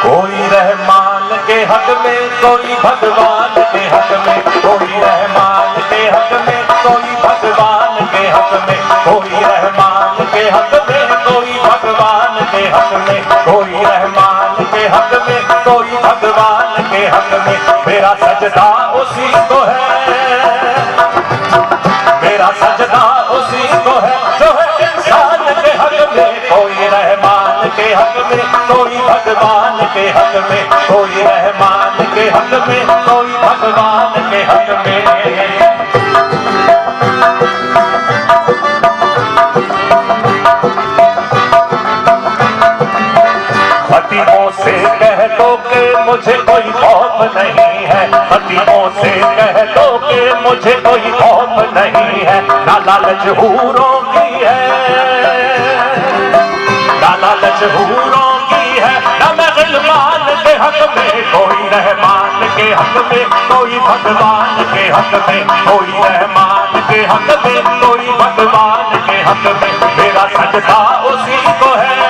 कोई रहमान के हक में, कोई भगवान के हक में, कोई रहमान के हक में, कोई भगवान के हक में, कोई रहमान के हक में, कोई भगवान के हक में, कोई रहमान के हक में, कोई भगवान के हक में। मेरा सजदा उसी को है, मेरा सजदा उसी को है जो है इंसान के हक में, कोई रहमान के हक में, कोई भगवान के हक में, कोई रहमान के हक में, कोई भगवान के हक में। हकीमों से कह दो कि मुझे कोई खौफ नहीं है, हकीमों से कह दो कि मुझे कोई खौफ नहीं है। ना लालच हूरों की है, ना लालच हूरों की है, ना मैं गिलमान के हक में, कोई रहमान के हक में, कोई भगवान के हक में, कोई रहमान के हक में, कोई भगवान के हक में। मेरा सजदा उसी को है,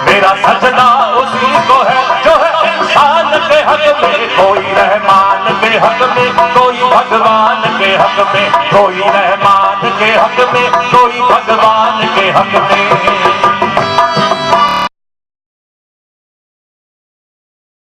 मेरा सजदा उसी को है जो है इंसान के हक में, कोई रहमान के हक में, कोई भगवान के हक में, कोई रहमान के हक में, कोई भगवान के हक में।